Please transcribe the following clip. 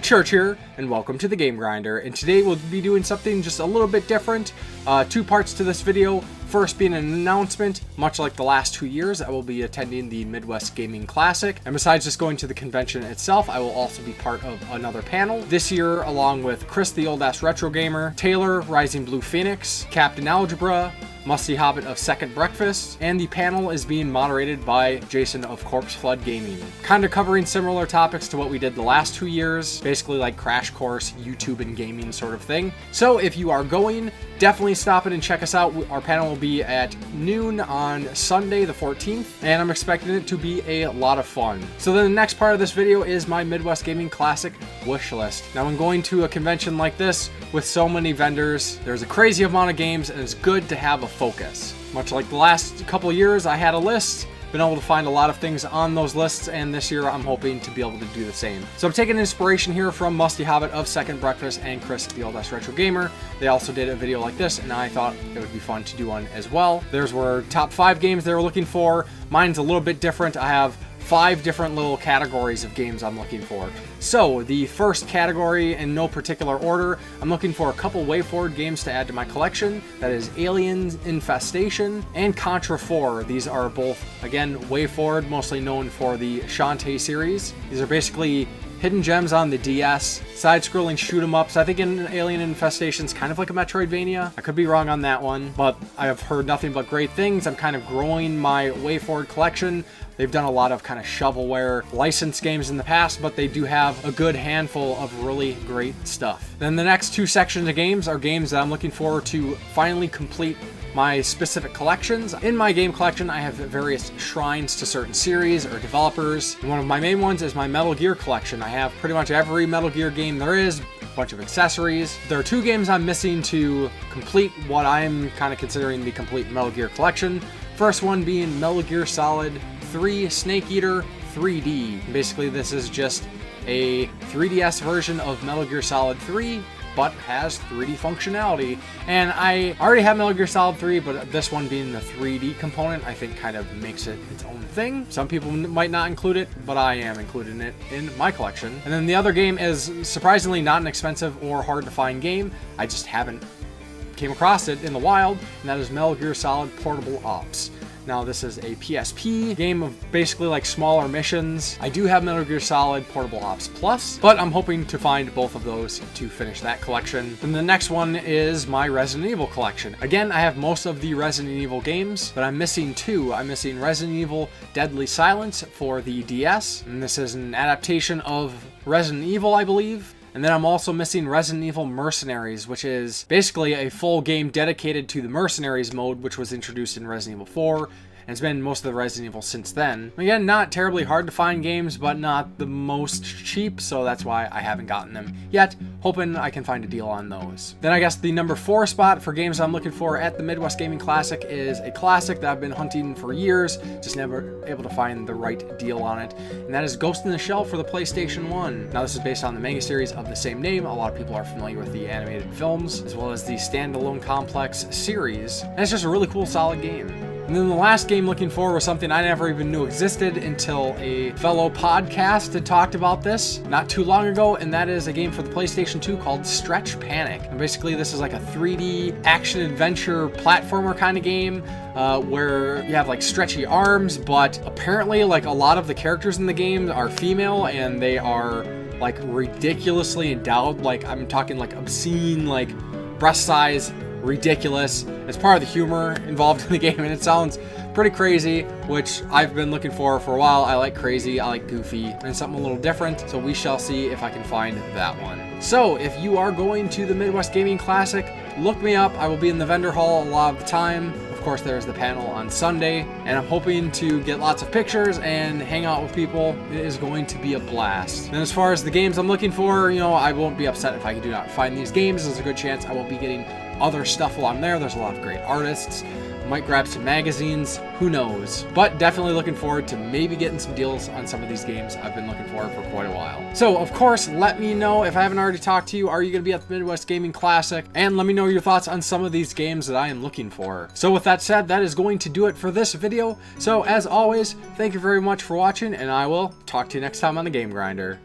Church here, and welcome to the Game Grinder. And today we'll be doing something just a little bit different. Two parts to this video. First being an announcement, much like the last 2 years, I will be attending the Midwest Gaming Classic. And besides just going to the convention itself, I will also be part of another panel. This year, along with Chris the Old Ass Retro Gamer, Taylor, Rising Blue Phoenix, Captain Algebra, Musty Hobbit of Second Breakfast, and the panel is being moderated by Jason of Corpse Flood Gaming. Kind of covering similar topics to what we did the last 2 years, basically like crash course, YouTube and gaming sort of thing. So if you are going, definitely stop in and check us out. Our panel will be at noon on Sunday the 14th, and I'm expecting it to be a lot of fun. So then the next part of this video is my Midwest Gaming Classic wish list. Now when going to a convention like this with so many vendors, there's a crazy amount of games, and it's good to have a focus. Much like the last couple of years, I had a list, been able to find a lot of things on those lists, and this year I'm hoping to be able to do the same. So I'm taking inspiration here from Musty Hobbit of Second Breakfast and Chris the Old Ass Retro Gamer. They also did a video like this, and I thought it would be fun to do one as well. Theirs were top 5 games they were looking for. Mine's a little bit different. I have 5 different little categories of games I'm looking for. So the first category, in no particular order, I'm looking for a couple WayForward games to add to my collection. That is Alien Infestation and Contra 4. These are both, again, WayForward, mostly known for the Shantae series. These are basically hidden gems on the DS, side-scrolling shoot-em-ups. I think Alien Infestation's kind of like a Metroidvania. I could be wrong on that one, but I have heard nothing but great things. I'm kind of growing my WayForward collection. They've done a lot of kind of shovelware licensed games in the past, but they do have a good handful of really great stuff. Then the next 2 sections of games are games that I'm looking forward to finally complete my specific collections. In my game collection, I have various shrines to certain series or developers. And one of my main ones is my Metal Gear collection. I have pretty much every Metal Gear game there is, a bunch of accessories. There are 2 games I'm missing to complete what I'm kind of considering the complete Metal Gear collection. First one being Metal Gear Solid 3 Snake Eater 3D. Basically, this is just a 3DS version of Metal Gear Solid 3, but has 3D functionality. And I already have Metal Gear Solid 3, but this one being the 3D component, I think kind of makes it its own thing. Some people might not include it, but I am including it in my collection. And then the other game is surprisingly not an expensive or hard to find game. I just haven't came across it in the wild, and that is Metal Gear Solid Portable Ops. Now this is a PSP game of basically like smaller missions. I do have Metal Gear Solid Portable Ops Plus, but I'm hoping to find both of those to finish that collection. Then the next one is my Resident Evil collection. Again, I have most of the Resident Evil games, but I'm missing 2. I'm missing Resident Evil Deadly Silence for the DS, and this is an adaptation of Resident Evil, I believe. And then I'm also missing Resident Evil Mercenaries, which is basically a full game dedicated to the Mercenaries mode, which was introduced in Resident Evil 4. And it's been most of the Resident Evil since then. Again, not terribly hard to find games, but not the most cheap, so that's why I haven't gotten them yet. Hoping I can find a deal on those. Then I guess the number 4 spot for games I'm looking for at the Midwest Gaming Classic is a classic that I've been hunting for years, just never able to find the right deal on it. And that is Ghost in the Shell for the PlayStation 1. Now this is based on the manga series of the same name. A lot of people are familiar with the animated films, as well as the standalone complex series. And it's just a really cool, solid game. And then the last game looking for was something I never even knew existed until a fellow podcast had talked about this not too long ago, and that is a game for the PlayStation 2 called Stretch Panic. And basically this is like a 3D action-adventure platformer kind of game where you have like stretchy arms, but apparently like a lot of the characters in the game are female, and they are like ridiculously endowed. Like I'm talking like obscene, like breast size, ridiculous. It's part of the humor involved in the game, and it sounds pretty crazy, which I've been looking for a while. I like crazy, I like goofy, and something a little different, so we shall see if I can find that one. So if you are going to the Midwest Gaming Classic, look me up. I will be in the vendor hall a lot of the time. Of course, there's the panel on Sunday, and I'm hoping to get lots of pictures and hang out with people. It is going to be a blast. And as far as the games I'm looking for, you know, I won't be upset if I do not find these games. There's a good chance I will be getting other stuff along there. There's a lot of great artists. Might grab some magazines, who knows. But definitely looking forward to maybe getting some deals on some of these games I've been looking for quite a while. So of course, let me know if I haven't already talked to you, are you going to be at the Midwest Gaming Classic? And let me know your thoughts on some of these games that I am looking for. So with that said, that is going to do it for this video. So as always, thank you very much for watching, and I will talk to you next time on the Game Grinder.